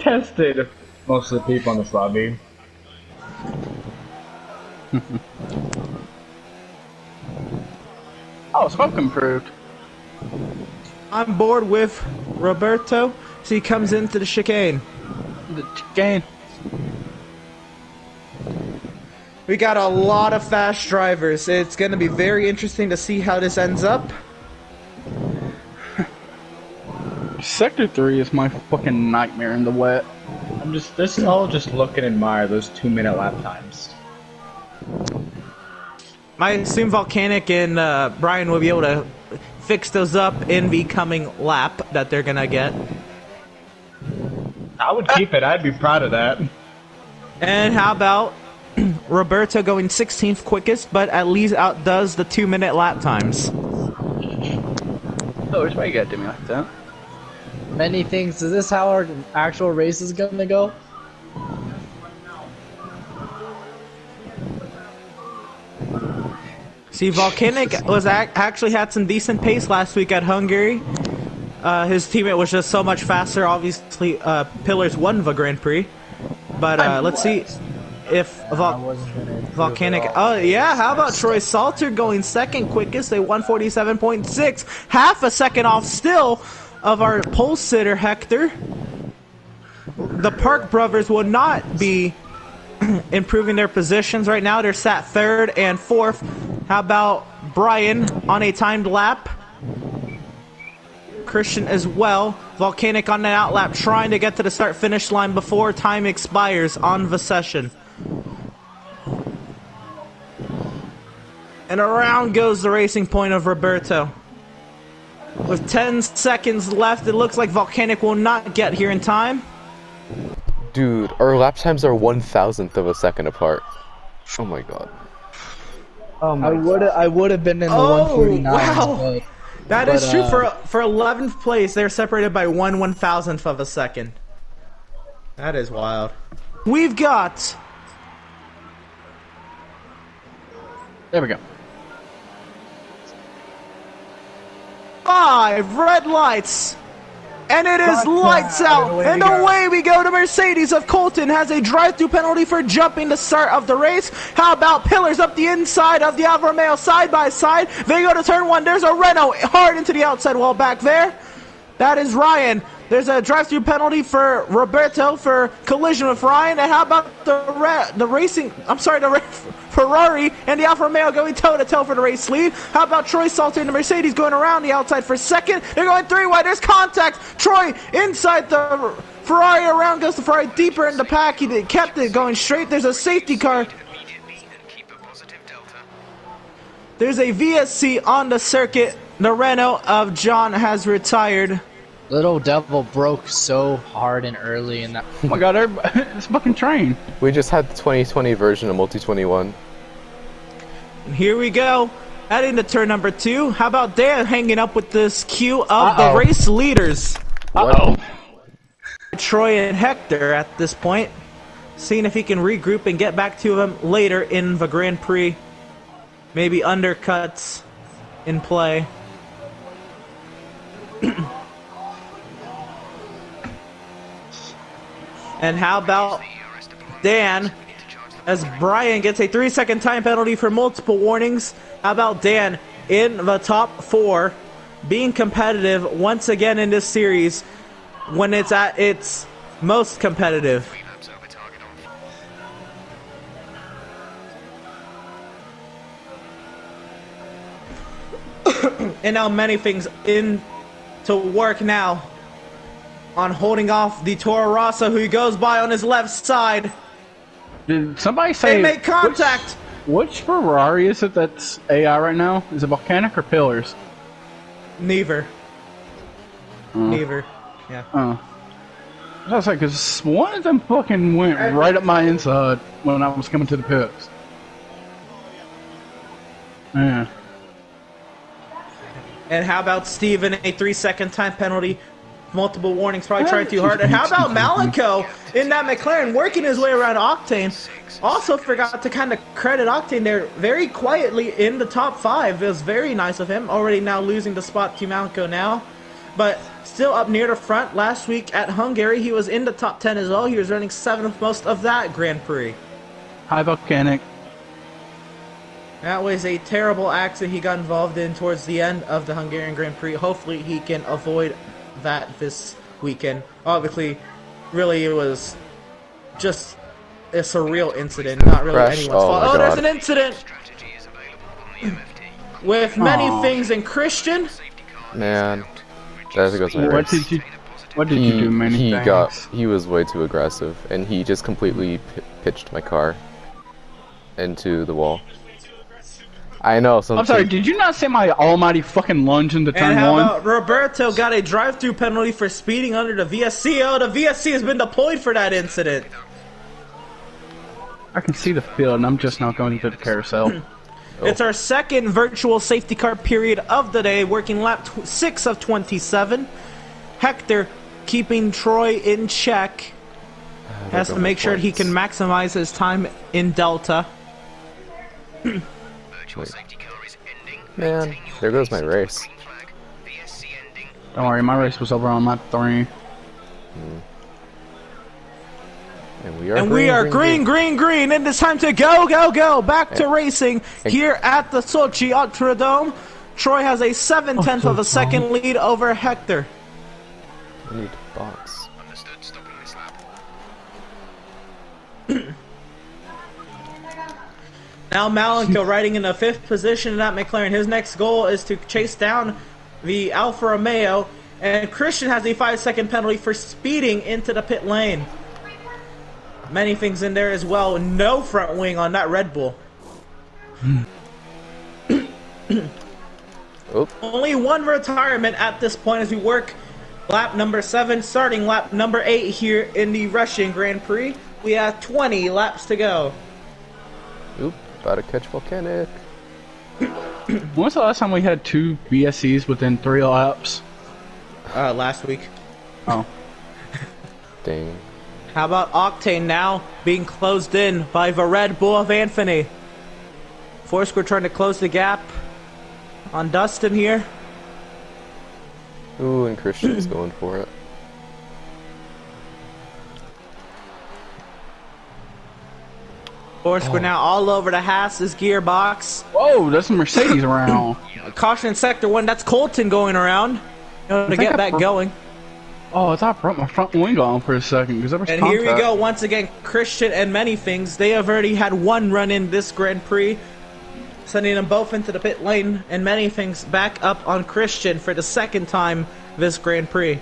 tested most of the people in this lobby. Oh, smoke improved. I'm bored with Roberto, so he comes into the chicane. The chicane. We got a lot of fast drivers. It's going to be very interesting to see how this ends up. Sector 3 is my fucking nightmare in the wet. This is all just look and admire those 2-minute lap times. I assume Volcanic and Brian will be able to fix those up in the coming lap that they're going to get. I would keep it. I'd be proud of that. And how about Roberto going 16th quickest, but at least outdoes the 2-minute lap times? Oh, why you gotta do me like that? Many things. Is this how our actual race is gonna go? See, Volcanic was actually had some decent pace last week at Hungary. His teammate was just so much faster. Obviously, Pillars won the Grand Prix. But let's see if Volcanic... Oh, yeah, how about Troy Salter going second quickest? They won 147.6. Half a second off still of our pole sitter, Hector. The Park brothers will not be improving their positions right now. They're sat third and fourth. How about Brian on a timed lap? Christian as well. Volcanic on an outlap trying to get to the start-finish line before time expires on the session. And around goes the racing point of Roberto. With 10 seconds left, it looks like Volcanic will not get here in time. Dude, our lap times are 1,000th of a second apart. Oh my god. Oh my I would have been in the 149. Wow. That is true. For 11th place, they're separated by 1/1000th of a second. That is wild. We've got... There we go. 5 red lights. And it is lights out, and away we go to Mercedes of Colton has a drive-through penalty for jumping the start of the race. How about Pillars up the inside of the Alfa Romeo side by side? They go to turn 1. There's a Renault hard into the outside wall back there. That is Ryan. There's a drive-through penalty for Roberto for collision with Ryan. And how about the Ferrari and the Alfa Romeo going toe-to-toe for the race lead? How about Troy Salter and the Mercedes going around the outside for second? They're going 3 wide. There's contact. Troy inside the Ferrari. Around goes the Ferrari deeper in the pack. He kept it going straight. There's a safety car. There's a VSC on the circuit. The Renault of John has retired. Little Devil broke so hard and early in that. Oh my god, it's fucking train. We just had the 2020 version of Multi-21. And here we go. Heading to turn number 2. How about Dan hanging up with this queue of the race leaders? Uh-oh. Troy and Hector at this point. Seeing if he can regroup and get back to them later in the Grand Prix. Maybe undercuts in play. And how about Dan, as Brian gets a 3-second time penalty for multiple warnings. How about Dan in the top 4, being competitive once again in this series when it's at its most competitive. And now many things in to work now on holding off the Toro Rosso, who goes by on his left side. Did somebody say... They make contact! Which Ferrari is it that's AI right now? Is it Volcanic or Pillars? Neither. Neither. Yeah. I was like, because one of them fucking went right up my inside when I was coming to the pits. Yeah. And how about Steven, a 3-second time penalty? Multiple warnings, probably tried too hard. And how about Malico in that McLaren working his way around Octane? Also forgot to kind of credit Octane there very quietly in the top 5. It was very nice of him. Already now losing the spot to Malico now. but still up near the front. Last week at Hungary, he was in the top 10 as well. He was running 7th most of that Grand Prix. High volcanic. That was a terrible accident he got involved in towards the end of the Hungarian Grand Prix. Hopefully he can avoid that this weekend. Obviously, really it was just a surreal incident, not really Crash. anyone's Oh fault. my Oh, there's God. an incident! With many Aw. things in Christian. Man, there goes my What race. did you do? Many he things. he was way too aggressive, and he just completely pitched my car into the wall. I know. I'm sorry, did you not say my almighty fucking lunge into And turn how one? about Roberto got a drive-through penalty for speeding under the VSC? Oh, the VSC has been deployed for that incident. I can see the field, and I'm just not going to the carousel. It's our second virtual safety car period of the day, working lap 6 of 27. Hector keeping Troy in check. Has to make sure he can maximize his time in Delta. Man, there goes my race. Don't worry, my race was over on lap 3. And we are green, and it's time to go, back to racing here at the Sochi Autodrome. Troy has a 7/10 of a second lead over Hector. I need to box. Now Malenko riding in the 5th position in that McLaren. His next goal is to chase down the Alfa Romeo, and Christian has a 5-second penalty for speeding into the pit lane. Many things in there as well. No front wing on that Red Bull. Oop. Only one retirement at this point as we work lap number 7, starting lap number 8 here in the Russian Grand Prix. We have 20 laps to go. Oop. About to catch volcanic. When was the last time we had 2 BSCs within 3 laps? Last week. Oh. Dang. How about Octane now being closed in by the Red Bull of Anthony? Foursquare trying to close the gap on Dustin here. Ooh, and Christian's going for it. Foursquare now all over the Haas's gearbox. Whoa, there's some Mercedes around. Caution in sector 1. That's Colton going around. To think get I that bro- going. Oh, I thought I brought my front wing on for a second because there was And contact. here we go once again. Christian and many things. They have already had one run in this Grand Prix, sending them both into the pit lane, and many things back up on Christian for the second time this Grand Prix.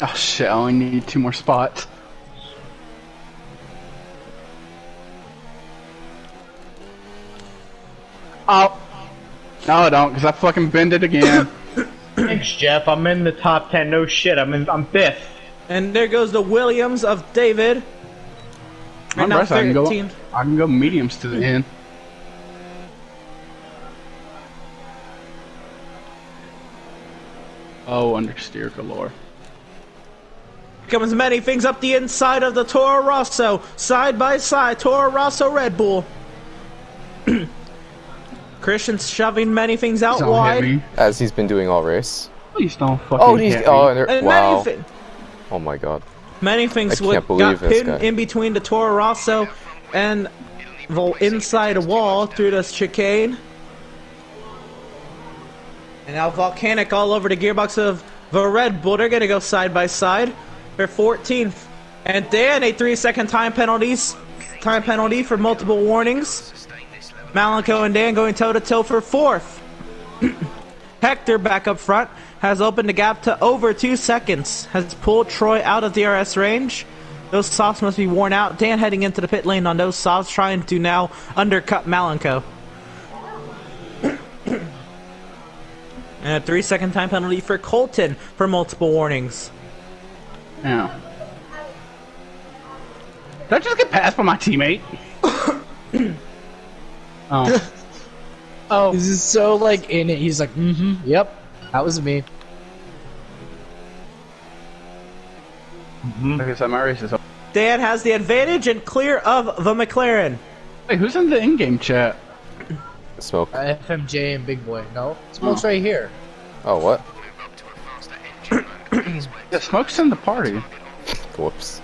Oh shit, I only need 2 more spots. Oh. No, I don't, because I fucking bend it again. Thanks, Jeff. I'm in the top 10. No shit. I'm 5th. And there goes the Williams of David. Right now, I can go 13. mediums to the end. Oh, understeer galore. Comes many things up the inside of the Toro Rosso. Side by side, Toro Rosso Red Bull. Christian's shoving many things out Don't wide. hit me. As he's been doing all race. Please don't fucking Oh, he's. hit me. Oh, and there, And wow. many, Oh my god. many things I can't got believe this pinned guy. in between the Toro Rosso and the inside wall through the chicane. And now Volcanic all over the gearbox of the Red Bull. They're going to go side by side. They're 14th. And Dan, a 3-second time penalty for multiple warnings. Malenko and Dan going toe-to-toe for 4th. Hector back up front has opened the gap to over 2 seconds. Has pulled Troy out of DRS range. Those softs must be worn out. Dan heading into the pit lane on those softs, trying to now undercut Malenko. And a 3-second time penalty for Colton for multiple warnings. Yeah. Did I just get passed by my teammate? Oh. Oh. He's just so like in it. He's like, yep, that was me. Like I said, my race is over. Dan has the advantage and clear of the McLaren. Wait, who's in the in-game chat? Smoke. FMJ and Big Boy. No, Smoke's right here. Oh, what? Yeah, Smoke's in the party. Whoops.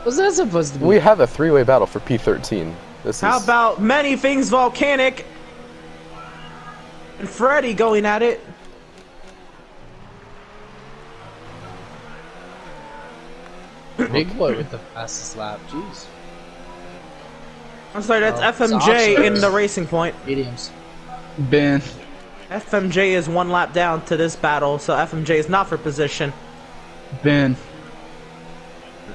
What's that supposed to be? We have a three-way battle for P13. This How is. about many things volcanic and Freddy going at it? Big boy with the fastest lap. Jeez. I'm sorry, that's Oh, it's FMJ in options. the Racing Point. Mediums. Ben. FMJ is one lap down to this battle, so FMJ is not for position. Ben.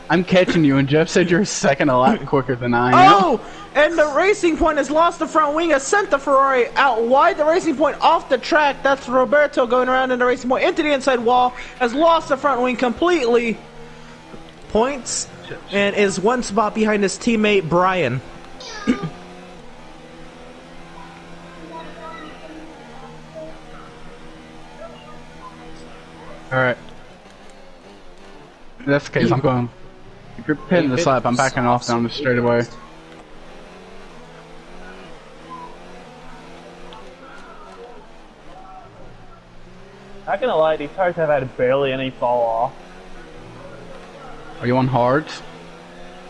I'm catching you, and Jeff said you're a second a lap quicker than I am. Oh! And the Racing Point has lost the front wing, has sent the Ferrari out wide. The Racing Point off the track. That's Roberto going around in the Racing Point into the inside wall. Has lost the front wing completely. Points. And is one spot behind his teammate, Brian. Alright. If that's the case, I'm going. If you're pitting this lap, I'm backing off down the straightaway. Not gonna lie, these tires have had barely any fall off. Are you on hards?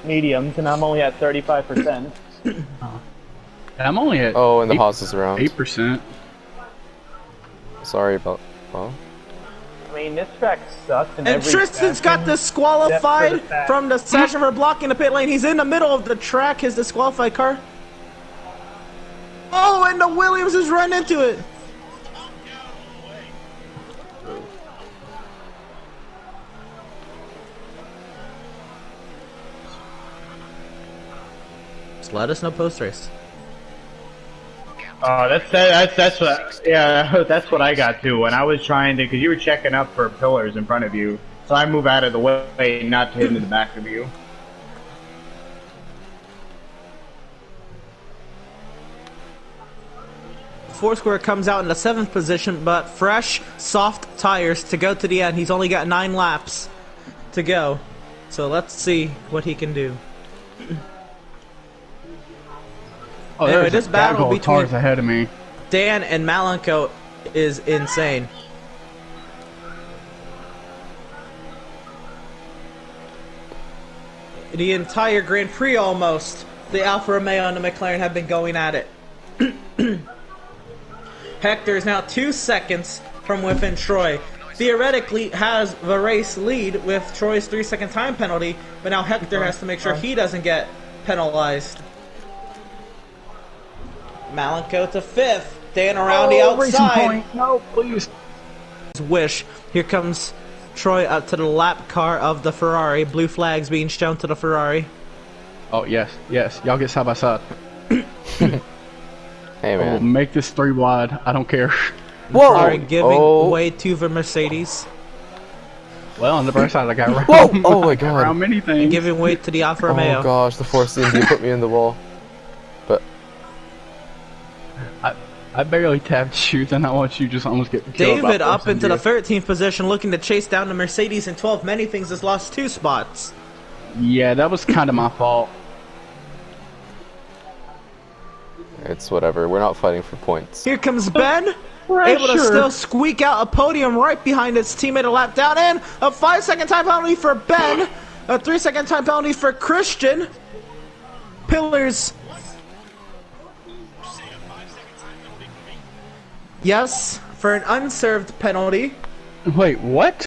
Mediums, and I'm only at 35%. I'm only at Oh, and the Haas is around. 8%. Sorry about. Well. I mean, this track sucks in And every Tristan's got fashion. disqualified Except for the fact- from the session for blocking the pit lane. He's in the middle of the track, his disqualified car. Oh, and the Williams has run into it. Just let us know post race. Oh, that's what. Yeah, that's what I got too. When I was trying to, because you were checking up for pillars in front of you, so I move out of the way, not to hit into the back of you. Foursquare comes out in the 7th position, but fresh, soft tires to go to the end. He's only got 9 laps to go. So let's see what he can do. Oh, Anyway, there's this a battle battle between- cars ahead of me. Dan and Malenko is insane. The entire Grand Prix almost, the Alfa Romeo and the McLaren have been going at it. Hector is now 2 seconds from within Troy. Theoretically has the race lead with Troy's 3-second time penalty, but now Hector has to make sure he doesn't get penalized. Malenko to 5th. Dan around the outside. No, please. Wish. Here comes Troy up to the lap car of the Ferrari. Blue flags being shown to the Ferrari. Oh, yes, yes. Y'all get side by side. Hey We'll man. make this 3 wide. I don't care. Whoa! Ferrari giving Oh. way to the Mercedes. Well, on the bright side, I got around. Whoa! Oh my god. Around many things. Giving way to the Alfa Romeo. Oh gosh, the Force India put me in the wall. But I barely tapped you, then I watched you just almost get killed by David up Force into the India. 13th position looking to chase down the Mercedes in 12th. Many things has lost 2 spots. Yeah, that was kind of my fault. it's whatever. We're not fighting for points. Here comes Ben. Able to Pressure. still squeak out a podium right behind his teammate a lap down. And a 5-second time penalty for Ben. A 3-second time penalty for Christian. Pillars. Yes, for an unserved penalty. Wait, what?